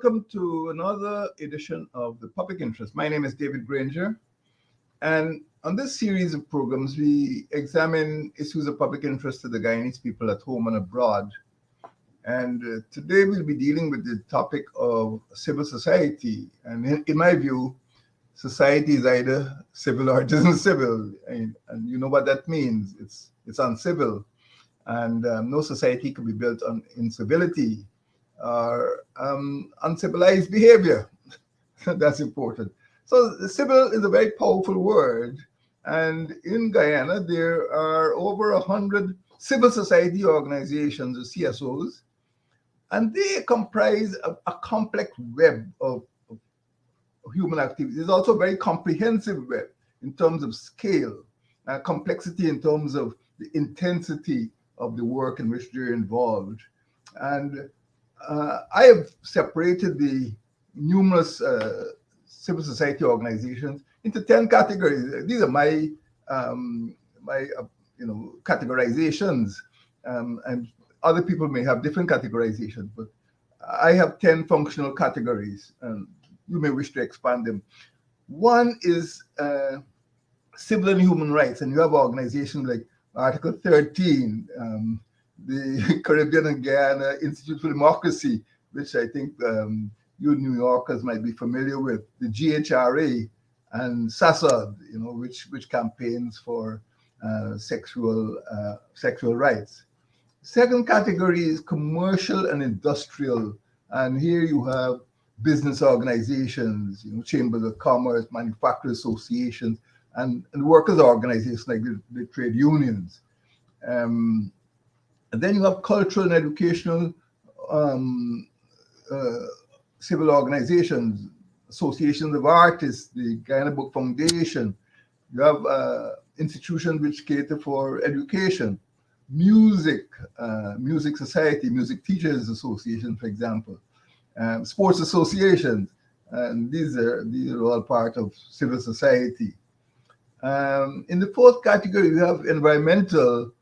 welcome to another edition of the Public Interest. My name is David Granger, and on this series of programs, we examine issues of public interest to the Guyanese people at home and abroad. And today we'll be dealing with the topic of civil society. And in my view, society is either civil or it isn't civil. And you know what that means. It's uncivil. And no society can be built on incivility or uncivilized behavior. That's important. So civil is a very powerful word. And in Guyana, there are over 100 civil society organizations, or CSOs, and they comprise a complex web of human activities. It's also a very comprehensive web in terms of scale, complexity in terms of the intensity of the work in which they're involved. And I have separated the numerous civil society organizations into 10 categories. These are my categorizations, and other people may have different categorizations, but I have 10 functional categories, and you may wish to expand them. One is civil and human rights, and you have organizations like Article 13, the Caribbean and Guyana Institute for Democracy, which I think you New Yorkers might be familiar with, the GHRA, and SASAD, which campaigns for sexual rights. Second category is commercial and industrial, and here you have business organizations, chambers of commerce, manufacturers associations, and workers organizations like the trade unions. And then you have cultural and educational civil organizations, associations of artists, the Guyana Book Foundation. You have institutions which cater for education, music society, music teachers association, for example, sports associations, and these are all part of civil society. In the fourth category, you have environmental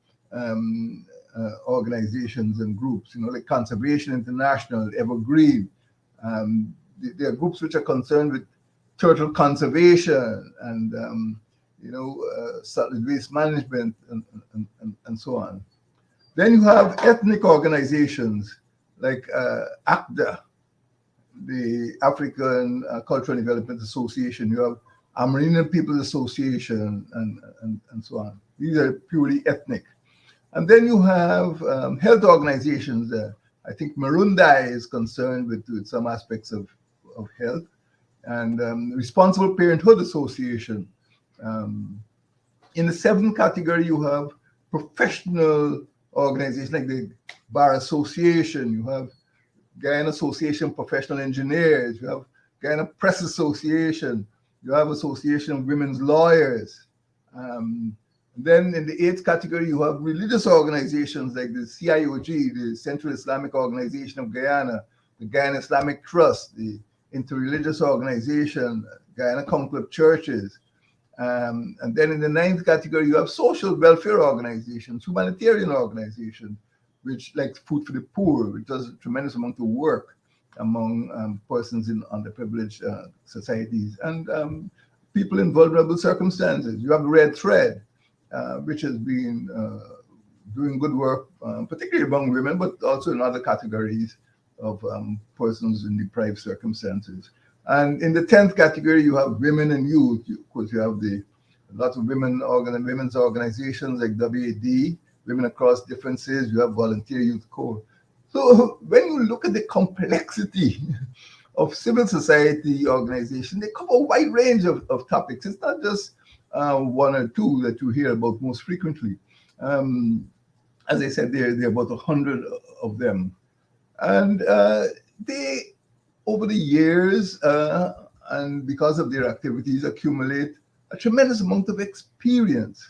organizations and groups, like Conservation International, Evergreen. There are groups which are concerned with turtle conservation and solid waste management and so on. Then you have ethnic organizations like ACDA, the African Cultural and Development Association. You have Amerindian People's Association and so on. These are purely ethnic. And then you have health organizations. I think Marundai is concerned with some aspects of health, and Responsible Parenthood Association. In the seventh category, you have professional organizations like the Bar Association. You have Guyana Association of Professional Engineers. You have Guyana Press Association. You have Association of Women's Lawyers. Then in the eighth category, you have religious organizations like the CIOG, the Central Islamic Organization of Guyana, the Guyana Islamic Trust, the Interreligious Organization, Guyana Council of Churches. And then in the ninth category, you have social welfare organizations, humanitarian organizations, which like Food for the Poor, which does a tremendous amount of work among persons in underprivileged societies and people in vulnerable circumstances. You have the Red Thread, which has been doing good work, particularly among women, but also in other categories of persons in deprived circumstances. And in the 10th category, you have women and youth. Of course, you have lots of women's organizations like WAD, Women Across Differences. You have Volunteer Youth Corps. So when you look at the complexity of civil society organizations, they cover a wide range of topics. It's not just one or two that you hear about most frequently. As I said, there are about 100 of them. And they, over the years, and because of their activities, accumulate a tremendous amount of experience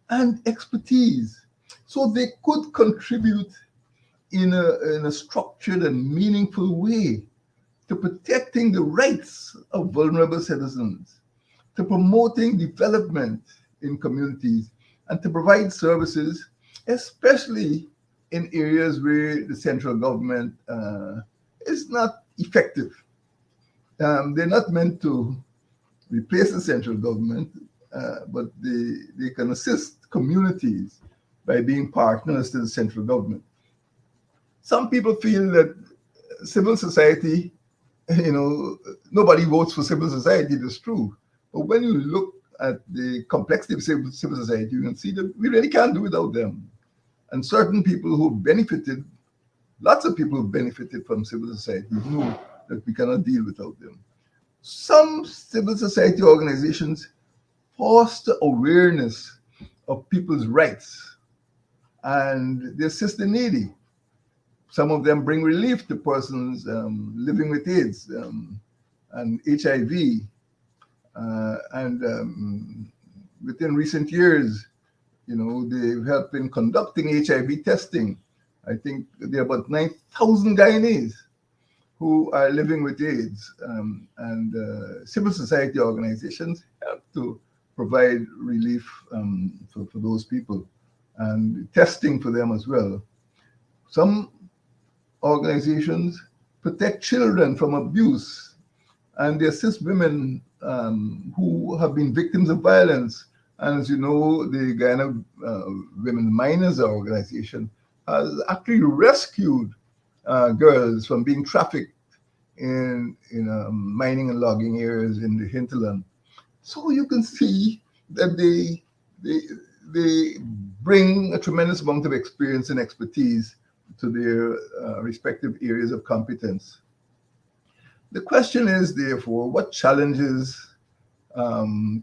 and expertise. So they could contribute in a structured and meaningful way to protecting the rights of vulnerable citizens, to promoting development in communities, and to provide services, especially in areas where the central government is not effective. They're not meant to replace the central government, but they can assist communities by being partners to the central government. Some people feel that civil society, nobody votes for civil society, that's true. But when you look at the complexity of civil society, you can see that we really can't do without them. And certain people who benefited, lots of people who benefited from civil society know that we cannot deal without them. Some civil society organizations foster awareness of people's rights and they assist the needy. Some of them bring relief to persons living with AIDS and HIV. And within recent years, they've helped in conducting HIV testing. I think there are about 9,000 Guyanese who are living with AIDS. And civil society organizations help to provide relief for those people and testing for them as well. Some organizations protect children from abuse and they assist women who have been victims of violence. And as you know, the Guyana Women Miners Organization has actually rescued girls from being trafficked in mining and logging areas in the hinterland. So you can see that they bring a tremendous amount of experience and expertise to their respective areas of competence. The question is, therefore, what challenges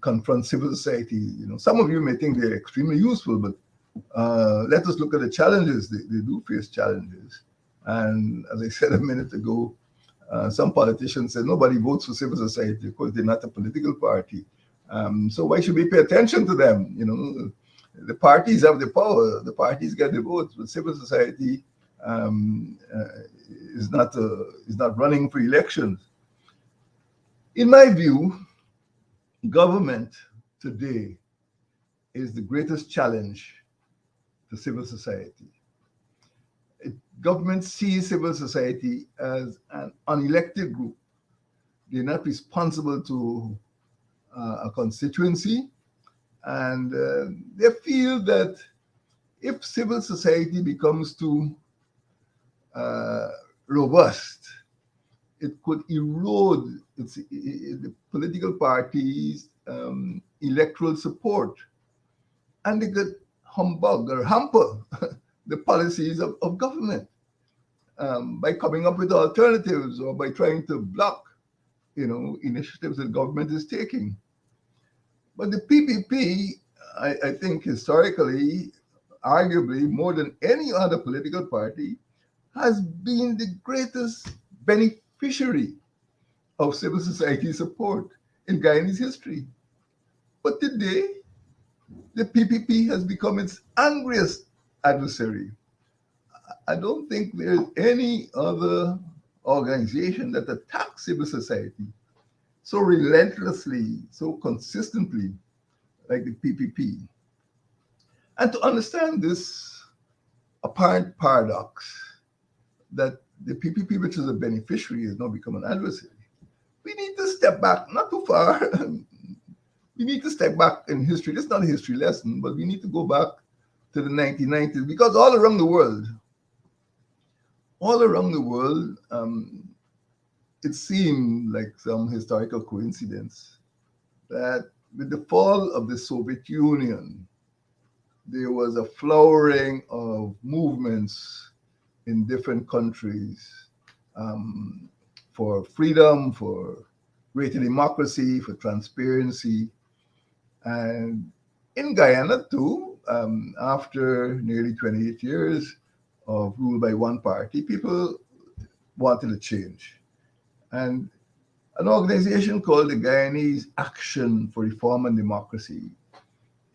confront civil society? Some of you may think they're extremely useful, but let us look at the challenges. They do face challenges. And as I said a minute ago, some politicians say nobody votes for civil society because they're not a political party. So why should we pay attention to them? The parties have the power, the parties get the votes, but civil society is not running for elections. In my view, government today is the greatest challenge to civil society. Government sees civil society as an unelected group. They're not responsible to a constituency, and they feel that if civil society becomes too robust, it could erode the political parties' electoral support, and they could humbug or hamper the policies of government by coming up with alternatives or by trying to block, initiatives that government is taking. But the PPP, I think historically, arguably more than any other political party, has been the greatest beneficiary of civil society support in Guyanese history. But today, the PPP has become its angriest adversary. I don't think there's any other organization that attacks civil society so relentlessly, so consistently like the PPP. And to understand this apparent paradox that the PPP, which is a beneficiary, has now become an adversary, we need to step back, not too far. We need to step back in history. This is not a history lesson, but we need to go back to the 1990s because all around the world, it seemed like some historical coincidence that with the fall of the Soviet Union, there was a flowering of movements in different countries for freedom, for greater democracy, for transparency. And in Guyana, too, after nearly 28 years of rule by one party, people wanted a change. And an organization called the Guyanese Action for Reform and Democracy,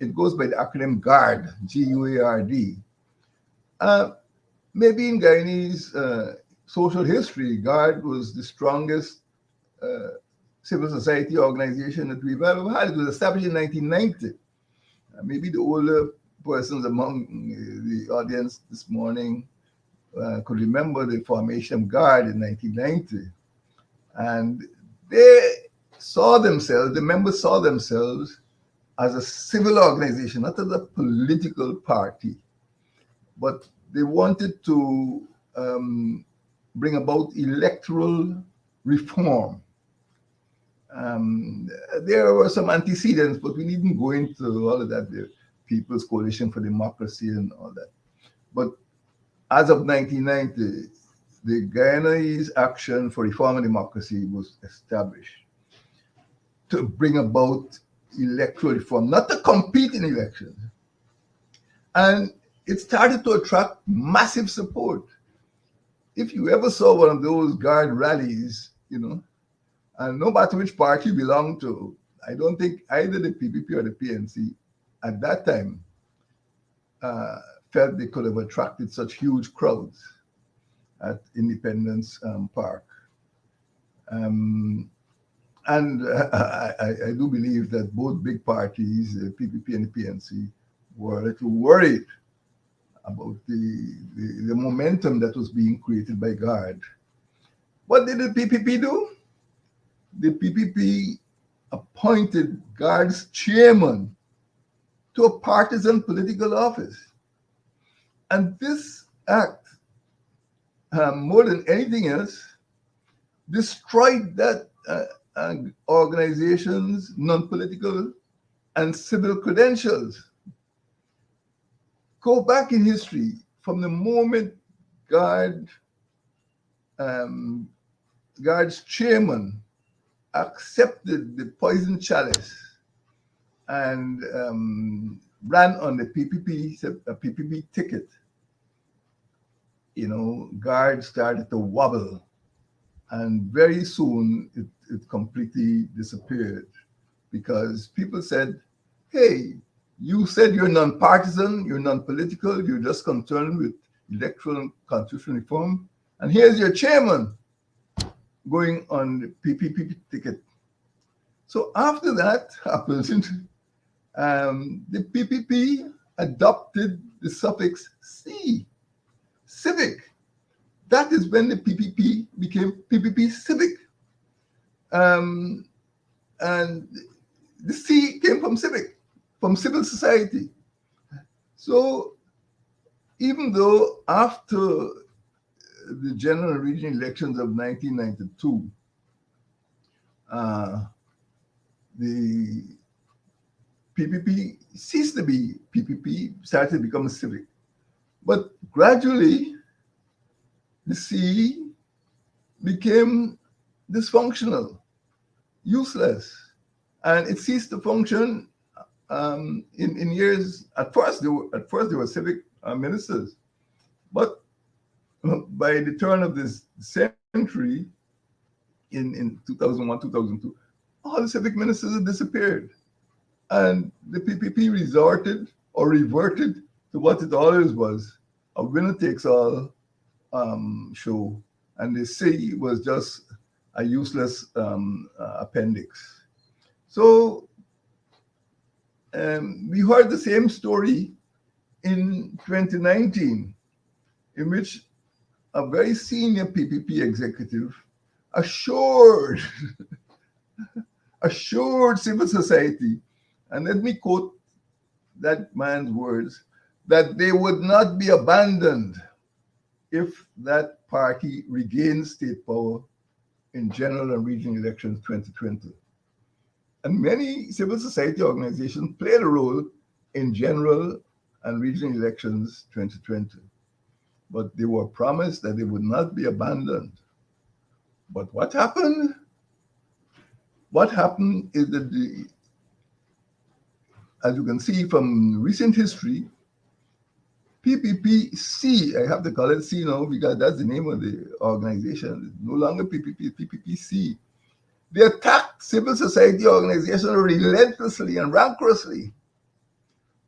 it goes by the acronym GUARD, G-U-A-R-D. Maybe in Guyanese social history, GUARD was the strongest civil society organization that we've ever had. It was established in 1990. Maybe the older persons among the audience this morning could remember the formation of GUARD in 1990. And they saw themselves, the members saw themselves as a civil organization, not as a political party, but they wanted to bring about electoral reform. Um, there were some antecedents, but we needn't go into all of that. The People's Coalition for Democracy and all that. But as of 1990, the Guyanese Action for Reform and Democracy was established to bring about electoral reform, not to compete in elections. And it started to attract massive support. If you ever saw one of those guard rallies, and no matter which party you belong to, I don't think either the PPP or the PNC at that time uh, felt they could have attracted such huge crowds at Independence Park. Um, and I do believe that both big parties, the PPP and the PNC, were a little worried about the momentum that was being created by GUARD. What did the PPP do? The PPP appointed GUARD's chairman to a partisan political office. And this act, more than anything else, destroyed that organization's non-political and civil credentials. Go back in history from the moment GUARD, GUARD's chairman accepted the poison chalice and ran on the PPP ticket. GUARD started to wobble, and very soon it completely disappeared because people said, hey, you said you're non-partisan, you're non-political, you're just concerned with electoral and constitutional reform, and here's your chairman going on the PPP ticket. So after that happened, the PPP adopted the suffix C, civic. That is when the PPP became PPP civic. And the C came from civic, from civil society. So even though after the general and regional elections of 1992, the PPP ceased to be PPP, started to become civic. But gradually, the C became dysfunctional, useless, and it ceased to function in years. At first, they were civic ministers, but by the turn of this century, in 2001, 2002, all the civic ministers had disappeared. And the PPP resorted or reverted to what it always was, a winner-takes-all show. And the C was just a useless appendix. So we heard the same story in 2019, in which a very senior PPP executive assured civil society, and let me quote that man's words, that they would not be abandoned if that party regains state power in general and regional elections 2020. And many civil society organizations played a role in general and regional elections 2020. But they were promised that they would not be abandoned. But what happened? What happened is that, as you can see from recent history, PPPC, I have to call it C now because that's the name of the organization, it's no longer PPP, PPPC. They attack civil society organizations relentlessly and rancorously.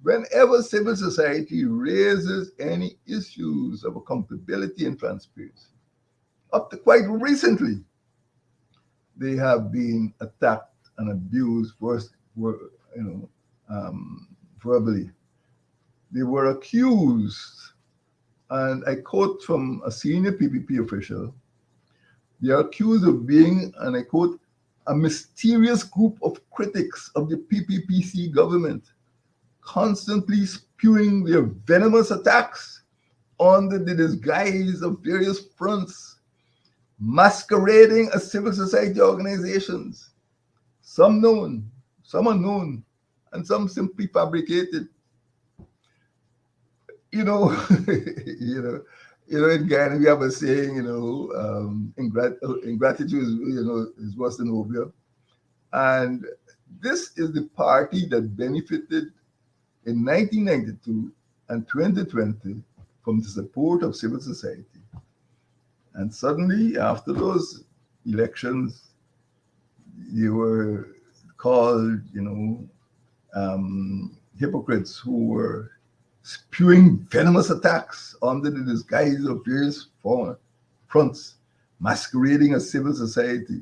Whenever civil society raises any issues of accountability and transparency, up to quite recently, they have been attacked and abused, verbally. They were accused, and I quote from a senior PPP official, They are accused of being, and I quote, a mysterious group of critics of the PPPC government, constantly spewing their venomous attacks under the disguise of various fronts, masquerading as civil society organizations, some known, some unknown, and some simply fabricated. You know, in Ghana we have a saying, ingratitude is worse than opium. And this is the party that benefited in 1992 and 2020 from the support of civil society. And suddenly, after those elections, you were called, hypocrites who were spewing venomous attacks under the disguise of various fronts, masquerading as civil society.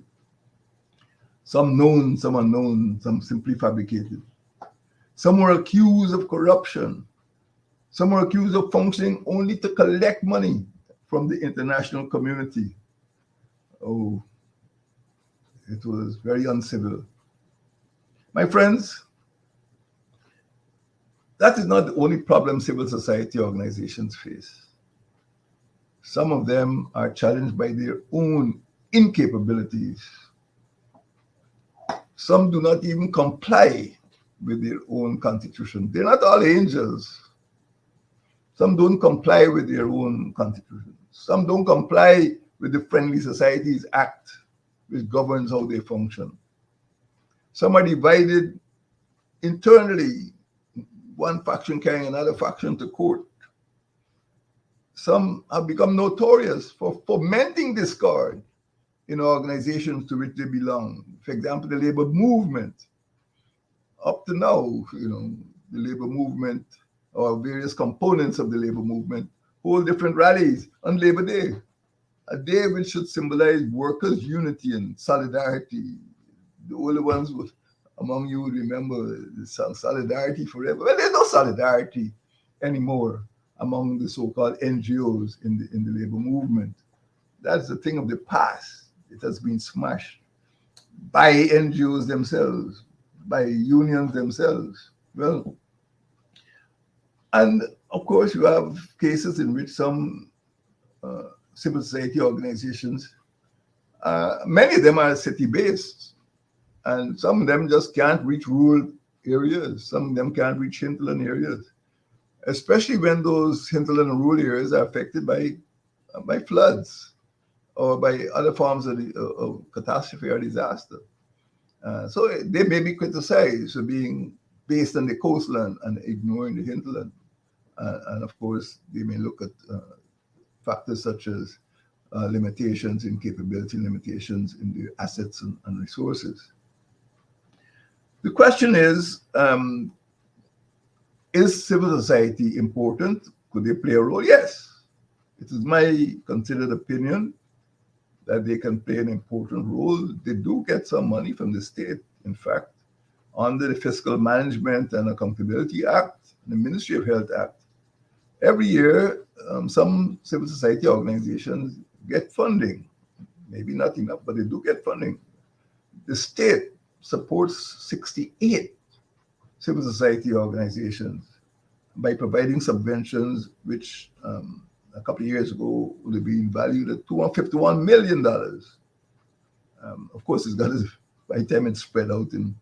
Some known, some unknown, some simply fabricated. Some were accused of corruption. Some were accused of functioning only to collect money from the international community. Oh, it was very uncivil. My friends, that is not the only problem civil society organizations face. Some of them are challenged by their own incapabilities. Some do not even comply with their own constitution. They're not all angels. Some don't comply with their own constitution. Some don't comply with the Friendly Societies Act, which governs how they function. Some are divided internally, one faction carrying another faction to court. Some have become notorious for fomenting discord in organizations to which they belong. For example, the labor movement. Up to now, the labor movement or various components of the labor movement hold different rallies on Labor Day, a day which should symbolize workers' unity and solidarity. The older ones among you would remember the solidarity forever. Well, there's no solidarity anymore among the so-called NGOs in the labor movement. That's a thing of the past. It has been smashed by NGOs themselves, by unions themselves. Well, and of course, you have cases in which some civil society organizations, many of them are city-based, and some of them just can't reach rural areas. Some of them can't reach hinterland areas, especially when those hinterland and rural areas are affected by floods or by other forms of catastrophe or disaster. So they may be criticized for being based on the coastland and ignoring the hinterland. And of course, they may look at factors such as limitations in capability, limitations in the assets and resources. The question is civil society important? Could they play a role? Yes. It is my considered opinion that they can play an important role. They do get some money from the state, in fact, under the Fiscal Management and Accountability Act, the Ministry of Health Act. Every year, some civil society organizations get funding. Maybe not enough, but they do get funding. The state supports 68 civil society organizations by providing subventions, which a couple of years ago would have been valued at $251 million. Of course, it's got to, by the time it's spread out in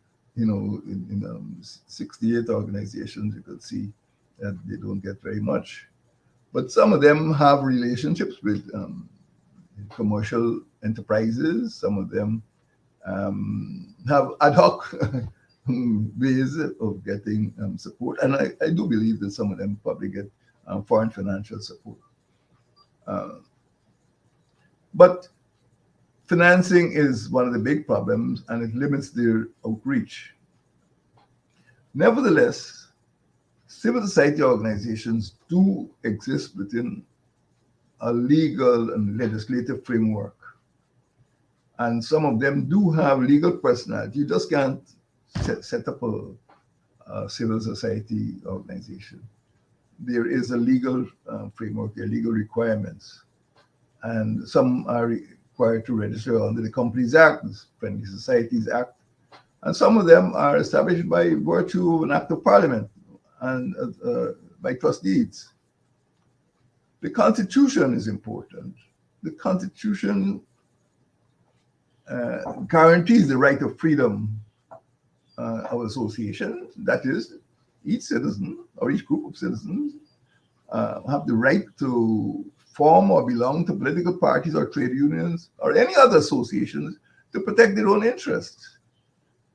68 organizations, you could see that they don't get very much. But some of them have relationships with commercial enterprises. Some of them have ad hoc ways of getting support. And I do believe that some of them probably get foreign financial support. But financing is one of the big problems, and it limits their outreach. Nevertheless, civil society organizations do exist within a legal and legislative framework. And some of them do have legal personality. You just can't set up a civil society organization. There is a legal framework, there are legal requirements. And some are required to register under the Companies Act, the Friendly Societies Act, and some of them are established by virtue of an act of parliament and by trustees. The Constitution is important. The Constitution guarantees the right of freedom of association. That is, each citizen or each group of citizens have the right to form or belong to political parties or trade unions or any other associations to protect their own interests.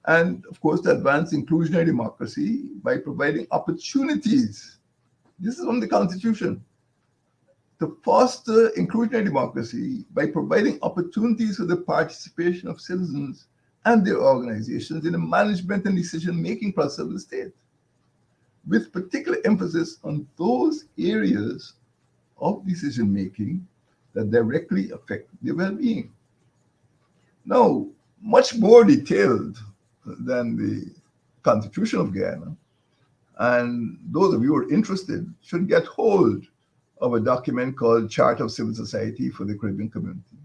And of course, to advance inclusionary democracy by providing opportunities. This is from the Constitution. To foster inclusionary democracy by providing opportunities for the participation of citizens and their organizations in the management and decision-making process of the state, with particular emphasis on those areas of decision-making that directly affect their well-being. Now, much more detailed than the Constitution of Guyana, and those of you who are interested should get hold of a document called Charter of Civil Society for the Caribbean Community.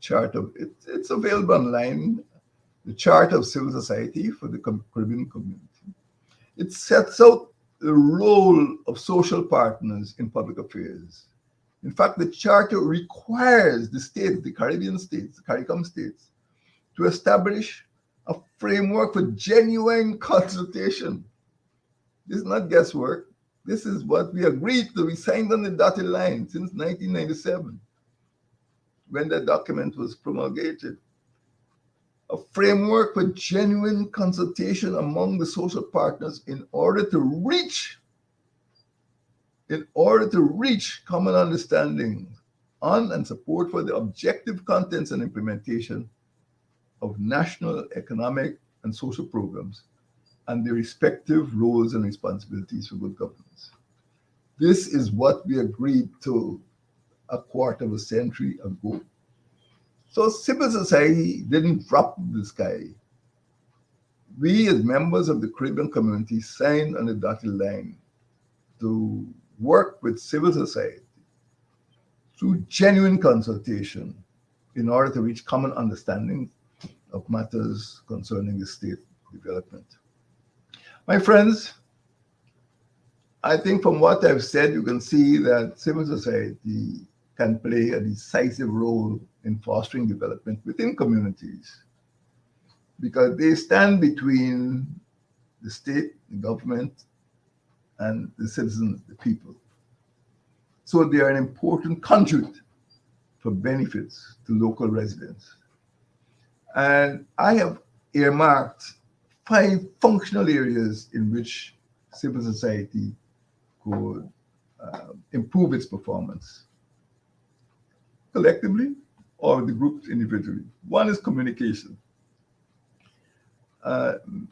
It's available online, the Charter of Civil Society for the Caribbean Community. It sets out the role of social partners in public affairs. In fact, the Charter requires the states, the Caribbean states, the CARICOM states, to establish a framework for genuine consultation. This is not guesswork. This is what we agreed to. We signed on the dotted line since 1997, when that document was promulgated. A framework for genuine consultation among the social partners in order to reach common understanding on and support for the objective contents and implementation of national economic and social programs and their respective roles and responsibilities for good governance. This is what we agreed to a quarter of a century ago. So civil society didn't drop from the sky. We, as members of the Caribbean community, signed on the dotted line to work with civil society through genuine consultation in order to reach common understanding of matters concerning the state development. My friends, I think from what I've said, you can see that civil society can play a decisive role in fostering development within communities because they stand between the state, the government, and the citizens, the people. So they are an important conduit for benefits to local residents. And I have earmarked 5 functional areas in which civil society could improve its performance collectively or the groups individually. One is communication.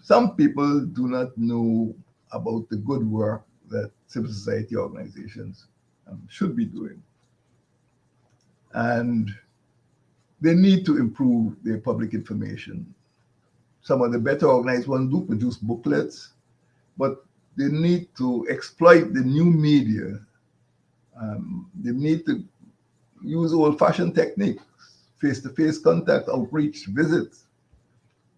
Some people do not know about the good work that civil society organizations should be doing. And they need to improve their public information. Some of the better organized ones do produce booklets, but they need to exploit the new media. They need to use old-fashioned techniques, face-to-face contact, outreach, visits.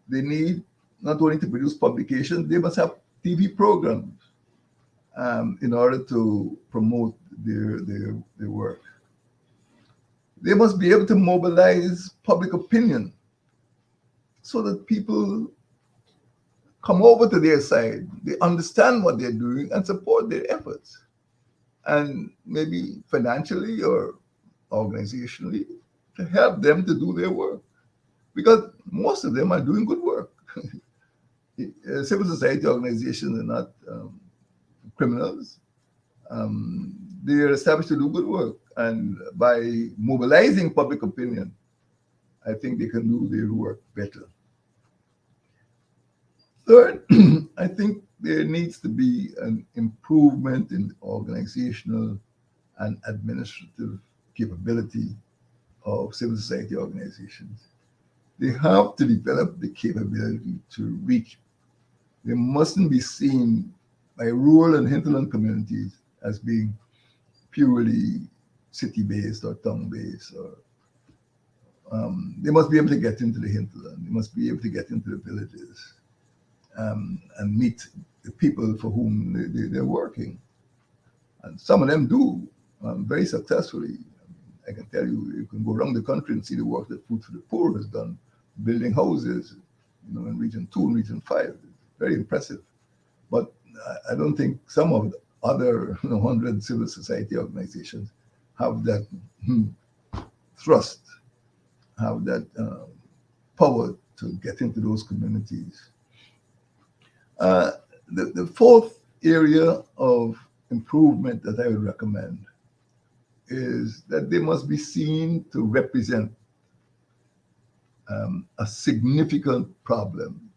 They need not only to produce publications, they must have TV programs in order to promote their work. They must be able to mobilize public opinion so that people come over to their side. They understand what they're doing and support their efforts. And maybe financially or organizationally to help them to do their work. Because most of them are doing good work. Civil society organizations are not criminals. They are established to do good work. And by mobilizing public opinion, I think they can do their work better. Third, I think there needs to be an improvement in organizational and administrative capability of civil society organizations. They have to develop the capability to reach. They mustn't be seen by rural and hinterland communities as being purely city-based or town-based or they must be able to get into the hinterland. They must be able to get into the villages and meet the people for whom they're working. And some of them do very successfully. I can tell you, you can go around the country and see the work that Food for the Poor has done, building houses, in Region 2 and Region 5. Very impressive. But I don't think some of the other 100 civil society organizations have that thrust, have that power to get into those communities. Uh, the fourth area of improvement that I would recommend is that they must be seen to represent a significant problem.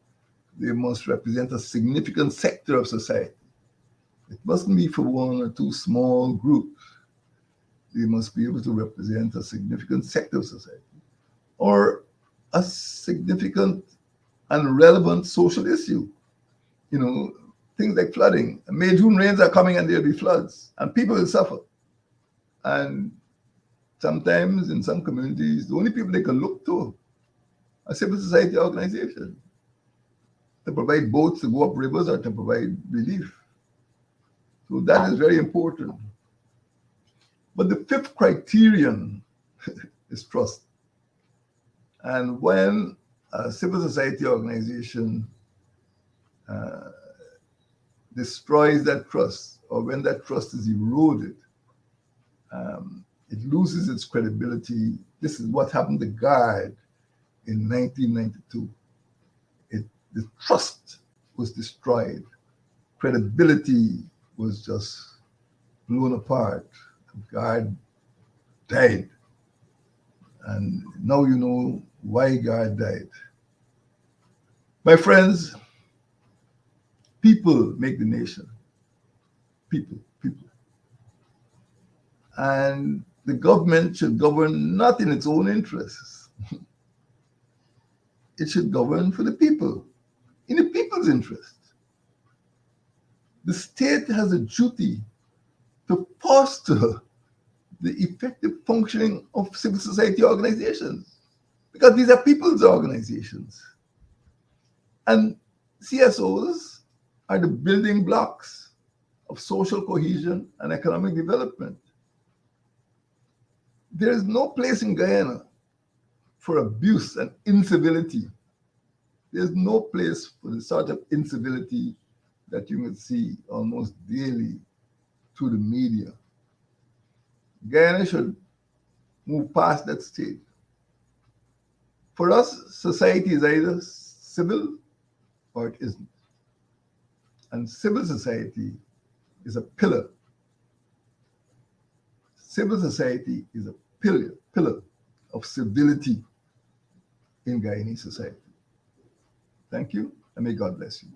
They must represent a significant sector of society. It mustn't be for one or two small groups. They must be able to represent a significant sector of society or a significant and relevant social issue. You know, things like flooding. May, June rains are coming and there'll be floods and people will suffer. And sometimes in some communities, the only people they can look to are civil society organizations to provide boats to go up rivers or to provide relief. So that is very important. But the fifth criterion is trust. And when a civil society organization destroys that trust, or when that trust is eroded, it loses its credibility. This is what happened to GUARD in 1992. The trust was destroyed. Credibility was just blown apart. GUARD died. And now you know why GUARD died. My friends, people make the nation. People. And the government should govern not in its own interests. It should govern for the people, in the people's interest. The state has a duty to foster the effective functioning of civil society organizations because these are people's organizations. And CSOs are the building blocks of social cohesion and economic development. There is no place in Guyana for abuse and incivility. There's no place for the sort of incivility that you would see almost daily through the media. Guyana should move past that stage. For us, society is either civil or it isn't. And civil society is a pillar. Civil society is a pillar of civility in Guyanese society. Thank you, and may God bless you.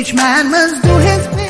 Each man must do his bit.